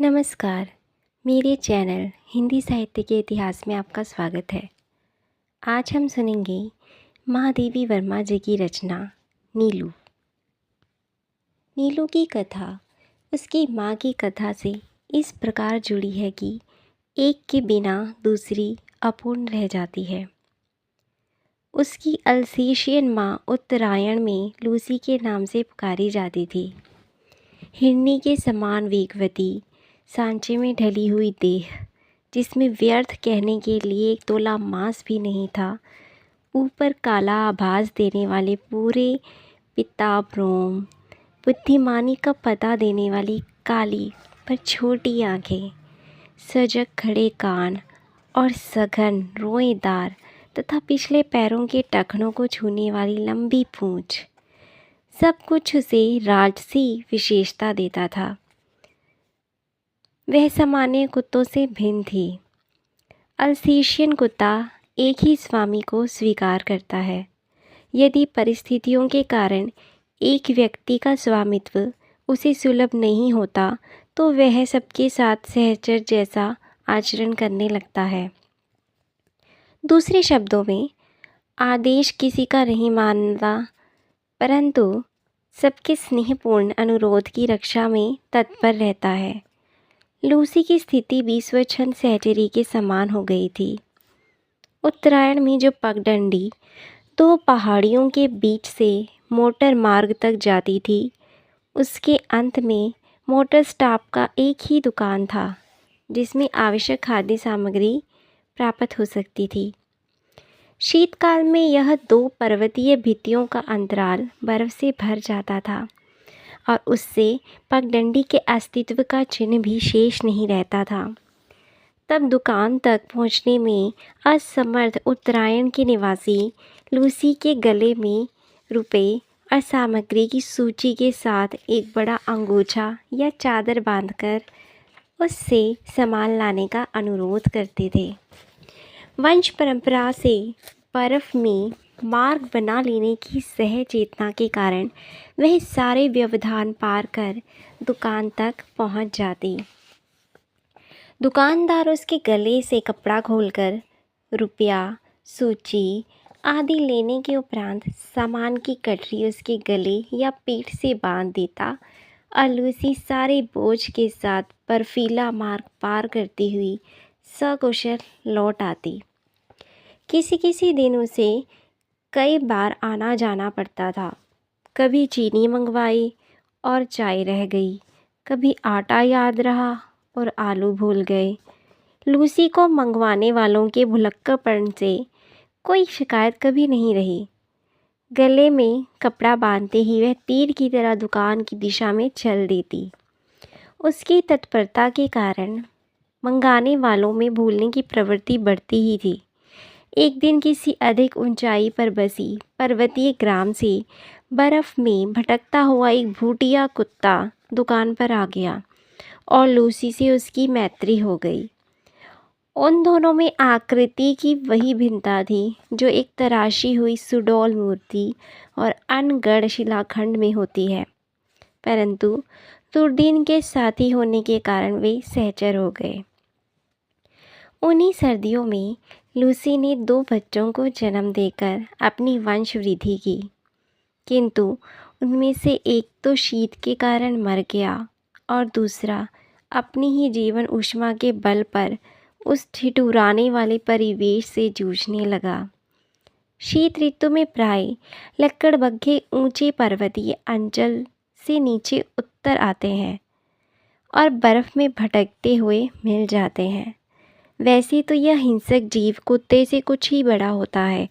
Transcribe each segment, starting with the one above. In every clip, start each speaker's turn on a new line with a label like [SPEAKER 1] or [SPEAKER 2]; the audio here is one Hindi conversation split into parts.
[SPEAKER 1] नमस्कार। मेरे चैनल हिंदी साहित्य के इतिहास में आपका स्वागत है। आज हम सुनेंगे महादेवी वर्मा जी की रचना नीलू। नीलू की कथा उसकी माँ की कथा से इस प्रकार जुड़ी है कि एक के बिना दूसरी अपूर्ण रह जाती है। उसकी अल्सेशियन माँ उत्तरायण में लूसी के नाम से पुकारी जाती थी। हिरनी के समान वेगवती, सांचे में ढली हुई देह, जिसमें व्यर्थ कहने के लिए एक तोला मांस भी नहीं था, ऊपर काला आभास देने वाले पूरे पिताब रोम, बुद्धिमानी का पता देने वाली काली पर छोटी आंखें, सजग खड़े कान और सघन रोएदार तथा पिछले पैरों के टखनों को छूने वाली लंबी पूंछ, सब कुछ उसे राजसी विशेषता देता था। वह सामान्य कुत्तों से भिन्न थी। अल्सेशियन कुत्ता एक ही स्वामी को स्वीकार करता है। यदि परिस्थितियों के कारण एक व्यक्ति का स्वामित्व उसे सुलभ नहीं होता तो वह सबके साथ सहचर जैसा आचरण करने लगता है। दूसरे शब्दों में, आदेश किसी का नहीं मानता, परंतु सबके स्नेहपूर्ण अनुरोध की रक्षा में तत्पर रहता है। लूसी की स्थिति भी स्वच्छंद सहचरी के समान हो गई थी। उत्तरायण में जो पगडंडी दो पहाड़ियों के बीच से मोटर मार्ग तक जाती थी, उसके अंत में मोटर स्टॉप का एक ही दुकान था जिसमें आवश्यक खाद्य सामग्री प्राप्त हो सकती थी। शीतकाल में यह दो पर्वतीय भित्तियों का अंतराल बर्फ से भर जाता था और उससे पगडंडी के अस्तित्व का चिन्ह भी शेष नहीं रहता था। तब दुकान तक पहुंचने में असमर्थ उत्तरायण के निवासी लूसी के गले में रुपए और सामग्री की सूची के साथ एक बड़ा अंगोछा या चादर बांधकर उससे सामान लाने का अनुरोध करते थे। वंश परंपरा से बर्फ में मार्ग बना लेने की सह चेतना के कारण वह सारे व्यवधान पार कर दुकान तक पहुंच जाती। दुकानदार उसके गले से कपड़ा खोलकर रुपया, सूची आदि लेने के उपरांत सामान की कटरी उसके गले या पीठ से बांध देता और लूसी सारे बोझ के साथ बर्फीला मार्ग पार करती हुई सकुशल लौट आती। किसी किसी दिन उसे कई बार आना जाना पड़ता था। कभी चीनी मंगवाई और चाय रह गई, कभी आटा याद रहा और आलू भूल गए। लूसी को मंगवाने वालों के भुलक्कड़पन से कोई शिकायत कभी नहीं रही। गले में कपड़ा बांधते ही वह तीर की तरह दुकान की दिशा में चल देती। उसकी तत्परता के कारण मंगाने वालों में भूलने की प्रवृत्ति बढ़ती ही थी। एक दिन किसी अधिक ऊंचाई पर बसी पर्वतीय ग्राम से बर्फ में भटकता हुआ एक भूटिया कुत्ता दुकान पर आ गया और लूसी से उसकी मैत्री हो गई। उन दोनों में आकृति की वही भिन्नता थी जो एक तराशी हुई सुडौल मूर्ति और अनगढ़ शिलाखंड में होती है, परंतु दुर्दीन के साथी होने के कारण वे सहचर हो गए। उन्हीं सर्दियों में लूसी ने 2 बच्चों को जन्म देकर अपनी वंश वृद्धि की, किंतु उनमें से एक तो शीत के कारण मर गया और दूसरा अपनी ही जीवन ऊष्मा के बल पर उस ठिठुराने वाले परिवेश से जूझने लगा। शीत ऋतु में प्राय लक्कड़बग्घे ऊंचे पर्वतीय अंचल से नीचे उतर आते हैं और बर्फ में भटकते हुए मिल जाते हैं। वैसे तो यह हिंसक जीव कुत्ते से कुछ ही बड़ा होता है,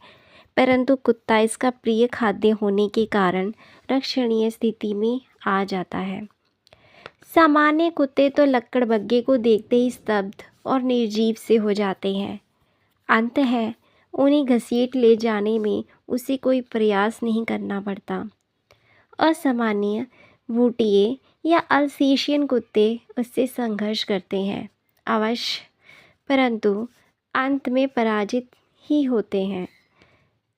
[SPEAKER 1] परंतु कुत्ता इसका प्रिय खाद्य होने के कारण रक्षणीय स्थिति में आ जाता है। सामान्य कुत्ते तो लक्कड़बग्घे को देखते ही स्तब्ध और निर्जीव से हो जाते हैं। अंततः उन्हें घसीट ले जाने में उसे कोई प्रयास नहीं करना पड़ता। असामान्य भूटिये या अल्सेशियन कुत्ते उससे संघर्ष करते हैं अवश्य, परंतु अंत में पराजित ही होते हैं।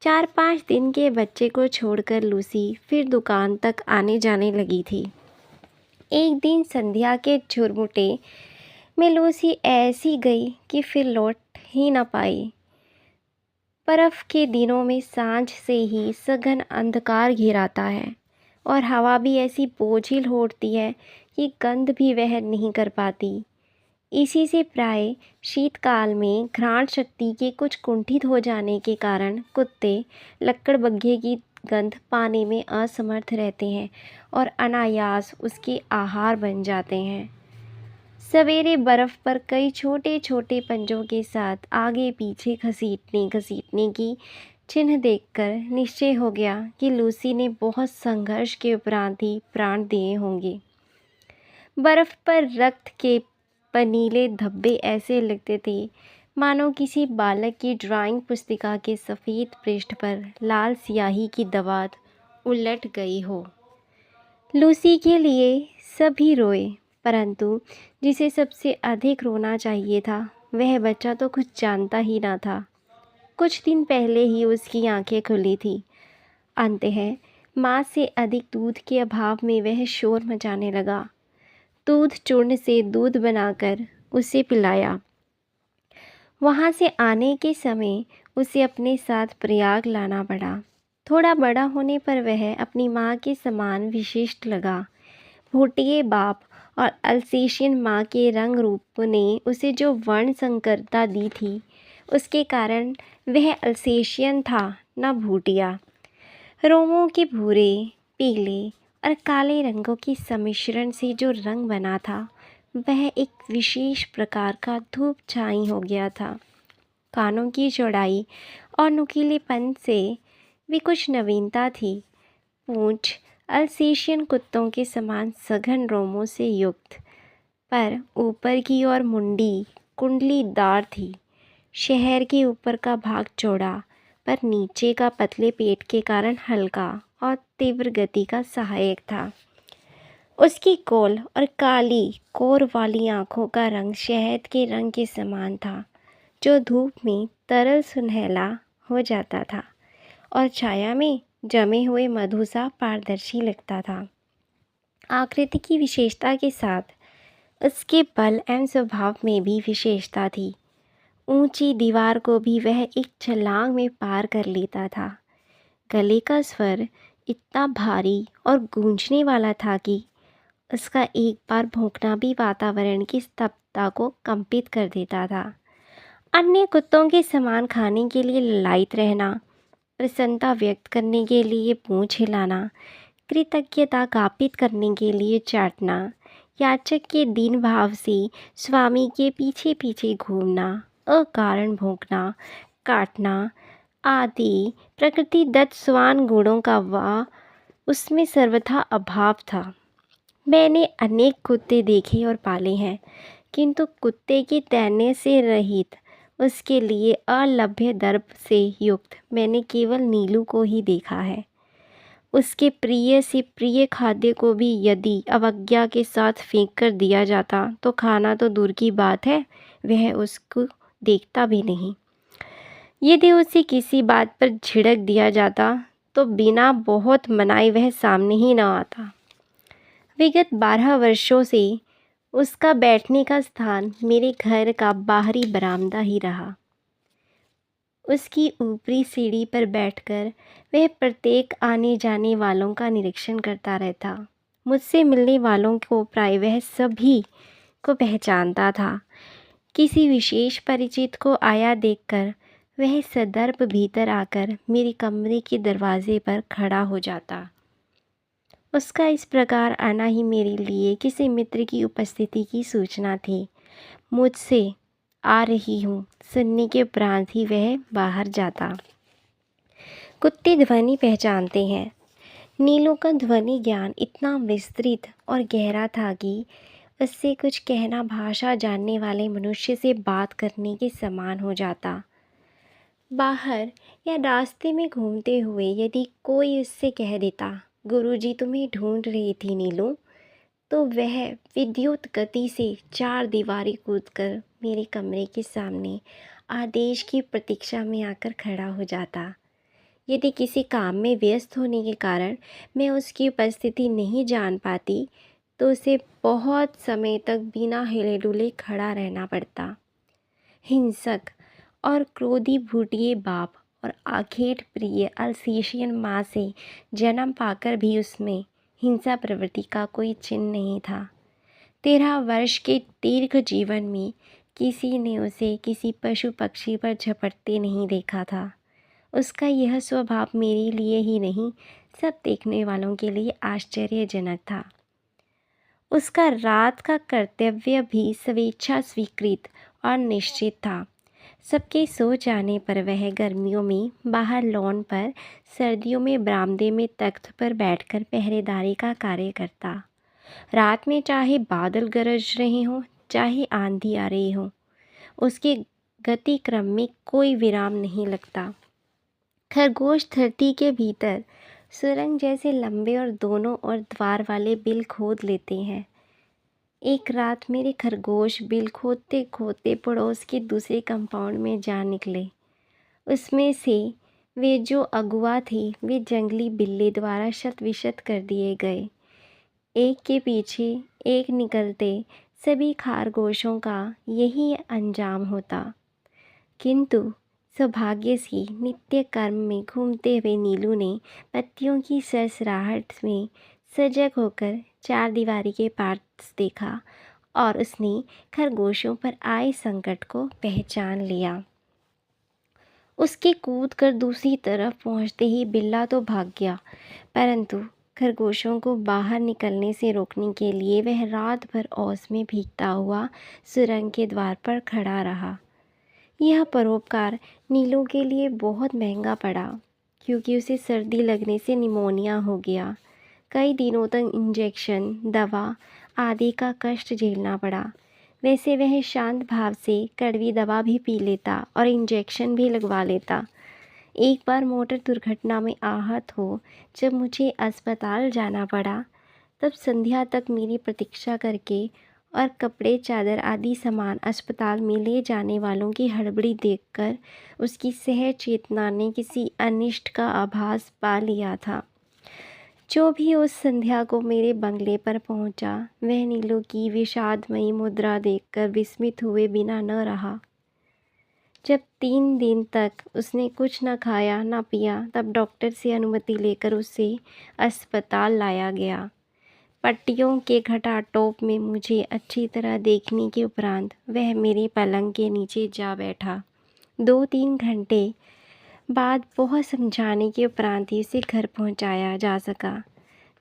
[SPEAKER 1] 4-5 दिन के बच्चे को छोड़कर लूसी फिर दुकान तक आने जाने लगी थी। एक दिन संध्या के झुरमुटे में लूसी ऐसी गई कि फिर लौट ही न पाई। बर्फ़ के दिनों में सांझ से ही सघन अंधकार घिराता है और हवा भी ऐसी बोझिल होती है कि गंध भी वह नहीं कर पाती। इसी से प्राय शीतकाल में घ्राण शक्ति के कुछ कुंठित हो जाने के कारण कुत्ते लकड़बग्घे की गंध पाने में असमर्थ रहते हैं और अनायास उसके आहार बन जाते हैं। सवेरे बर्फ़ पर कई छोटे छोटे पंजों के साथ आगे पीछे घसीटने की चिन्ह देखकर निश्चय हो गया कि लूसी ने बहुत संघर्ष के उपरांत ही प्राण दिए होंगे। बर्फ़ पर रक्त के पनीले धब्बे ऐसे लगते थे मानो किसी बालक की ड्राइंग पुस्तिका के सफ़ेद पृष्ठ पर लाल स्याही की दवात उलट गई हो। लूसी के लिए सभी रोए, परंतु जिसे सबसे अधिक रोना चाहिए था वह बच्चा तो कुछ जानता ही ना था। कुछ दिन पहले ही उसकी आंखें खुली थी। अंततः माँ से अधिक दूध के अभाव में वह शोर मचाने लगा। दूध चूर्ण से दूध बनाकर उसे पिलाया। वहाँ से आने के समय उसे अपने साथ प्रयाग लाना पड़ा। थोड़ा बड़ा होने पर वह अपनी माँ के समान विशिष्ट लगा। भूटिये बाप और अल्सेशियन माँ के रंग रूप ने उसे जो वर्ण संकरता दी थी, उसके कारण वह अल्सेशियन था न भूटिया। रोमों के भूरे, पीले और काले रंगों के सम्मिश्रण से जो रंग बना था वह एक विशेष प्रकार का धूप छाई हो गया था। कानों की चौड़ाई और नुकीलेपन से भी कुछ नवीनता थी। पूंछ अल्सेशियन कुत्तों के समान सघन रोमों से युक्त, पर ऊपर की ओर मुंडी कुंडलीदार थी। शहर के ऊपर का भाग चौड़ा पर नीचे का पतले पेट के कारण हल्का और तीव्र गति का सहायक था। उसकी गोल और काली कोर वाली आँखों का रंग शहद के रंग के समान था, जो धूप में तरल सुनहला हो जाता था और छाया में जमे हुए मधु सा पारदर्शी लगता था। आकृति की विशेषता के साथ उसके बल एवं स्वभाव में भी विशेषता थी। ऊंची दीवार को भी वह एक छलांग में पार कर लेता था। गले का स्वर इतना भारी और गूंजने वाला था कि उसका एक बार भौंकना भी वातावरण की स्तब्धता को कंपित कर देता था। अन्य कुत्तों के समान खाने के लिए ललायत रहना, प्रसन्नता व्यक्त करने के लिए पूंछ हिलाना, कृतज्ञता ज्ञापित करने के लिए चाटना, याचक के दीन भाव से स्वामी के पीछे पीछे घूमना, अकारण भौंकना, काटना आदि प्रकृति दत्त स्वान गुणों का उसमें सर्वथा अभाव था। मैंने अनेक कुत्ते देखे और पाले हैं, किंतु कुत्ते की तैरने से रहित, उसके लिए अलभ्य दर्प से युक्त मैंने केवल नीलू को ही देखा है। उसके प्रिय से प्रिय खाद्य को भी यदि अवज्ञा के साथ फेंक कर दिया जाता तो खाना तो दूर की बात है, वह उसको देखता भी नहीं। यदि उसे किसी बात पर झिड़क दिया जाता तो बिना बहुत मनाए वह सामने ही न आता। विगत 12 वर्षों से उसका बैठने का स्थान मेरे घर का बाहरी बरामदा ही रहा। उसकी ऊपरी सीढ़ी पर बैठकर वह प्रत्येक आने जाने वालों का निरीक्षण करता रहता। मुझसे मिलने वालों को प्राय वह सभी को पहचानता था। किसी विशेष परिचित को आया देखकर वह सदर्भ भीतर आकर मेरे कमरे के दरवाजे पर खड़ा हो जाता। उसका इस प्रकार आना ही मेरे लिए किसी मित्र की उपस्थिति की सूचना थी। मुझसे आ रही हूँ सुनने के उपरांत ही वह बाहर जाता। कुत्ते ध्वनि पहचानते हैं। नीलू का ध्वनि ज्ञान इतना विस्तृत और गहरा था कि उससे कुछ कहना भाषा जानने वाले मनुष्य से बात करने के समान हो जाता। बाहर या रास्ते में घूमते हुए यदि कोई उससे कह देता, गुरुजी तुम्हें ढूंढ रही थी नीलू, तो वह विद्युत गति से 4 दीवारें कूदकर मेरे कमरे के सामने आदेश की प्रतीक्षा में आकर खड़ा हो जाता। यदि किसी काम में व्यस्त होने के कारण मैं उसकी उपस्थिति नहीं जान पाती तो उसे बहुत समय तक बिना हिले डुले खड़ा रहना पड़ता। हिंसक और क्रोधी भूटिये बाप और आखेट प्रिय अल्सेशियन माँ से जन्म पाकर भी उसमें हिंसा प्रवृत्ति का कोई चिन्ह नहीं था। 13 वर्ष के दीर्घ जीवन में किसी ने उसे किसी पशु पक्षी पर झपटते नहीं देखा था। उसका यह स्वभाव मेरे लिए ही नहीं, सब देखने वालों के लिए आश्चर्यजनक था। उसका रात का कर्तव्य भी स्वेच्छा स्वीकृत और निश्चित था। सबके सो जाने पर वह गर्मियों में बाहर लॉन पर, सर्दियों में बरामदे में तख्त पर बैठकर पहरेदारी का कार्य करता। रात में चाहे बादल गरज रहे हों, चाहे आंधी आ रही हो, उसके गति क्रम में कोई विराम नहीं लगता। खरगोश धरती के भीतर सुरंग जैसे लंबे और दोनों ओर द्वार वाले बिल खोद लेते हैं। एक रात मेरे खरगोश बिल खोदते खोदते पड़ोस के दूसरे कंपाउंड में जा निकले। उसमें से वे जो अगुआ थे वे जंगली बिल्ली द्वारा शत विशत कर दिए गए। एक के पीछे एक निकलते सभी खरगोशों का यही अंजाम होता। किंतु सौभाग्य से नित्य कर्म में घूमते हुए नीलू ने पत्तियों की सरसराहट में सजग होकर चारदीवारी के पास देखा और उसने खरगोशों पर आए संकट को पहचान लिया। उसके कूद कर दूसरी तरफ पहुंचते ही बिल्ला तो भाग गया, परंतु खरगोशों को बाहर निकलने से रोकने के लिए वह रात भर ओस में भीगता हुआ सुरंग के द्वार पर खड़ा रहा। यह परोपकार नीलू के लिए बहुत महंगा पड़ा, क्योंकि उसे सर्दी लगने से निमोनिया हो गया। कई दिनों तक इंजेक्शन, दवा आदि का कष्ट झेलना पड़ा। वैसे वह शांत भाव से कड़वी दवा भी पी लेता और इंजेक्शन भी लगवा लेता। एक बार मोटर दुर्घटना में आहत हो जब मुझे अस्पताल जाना पड़ा, तब संध्या तक मेरी प्रतीक्षा करके और कपड़े, चादर आदि सामान अस्पताल में ले जाने वालों की हड़बड़ी देखकर उसकी सहज चेतना ने किसी अनिष्ट का आभास पा लिया था। जो भी उस संध्या को मेरे बंगले पर पहुंचा, वह नीलू की विषादमयी मुद्रा देखकर विस्मित हुए बिना न रहा। जब 3 दिन तक उसने कुछ न खाया न पिया, तब डॉक्टर से अनुमति लेकर उसे अस्पताल लाया गया। पट्टियों के घटाटोप में मुझे अच्छी तरह देखने के उपरांत वह मेरे पलंग के नीचे जा बैठा। 2-3 घंटे बाद बहुत समझाने के उपरांत ही उसे घर पहुंचाया जा सका।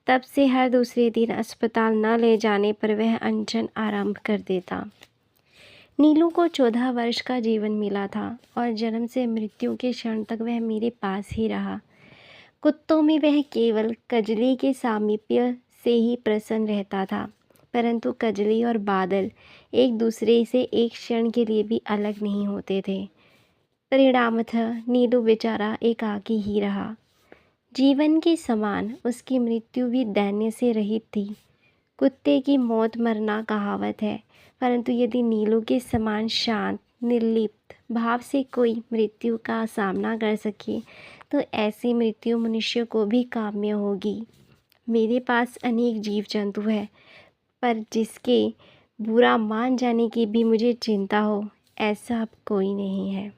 [SPEAKER 1] तब से हर दूसरे दिन अस्पताल न ले जाने पर वह अनशन आरंभ कर देता। नीलू को 14 वर्ष का जीवन मिला था और जन्म से मृत्यु के क्षण तक वह मेरे पास ही रहा। कुत्तों में वह केवल कजली के सामीप्य से ही प्रसन्न रहता था, परंतु कजली और बादल एक दूसरे से एक क्षण के लिए भी अलग नहीं होते थे। परिणामतः नीलू बेचारा एकाकी ही रहा। जीवन के समान उसकी मृत्यु भी दैन्य से रहित थी। कुत्ते की मौत मरना कहावत है, परंतु यदि नीलू के समान शांत, निर्लिप्त भाव से कोई मृत्यु का सामना कर सके, तो ऐसी मृत्यु मनुष्य को भी काम्य होगी। मेरे पास अनेक जीव जंतु हैं, पर जिसके बुरा मान जाने की भी मुझे चिंता हो, ऐसा अब कोई नहीं है।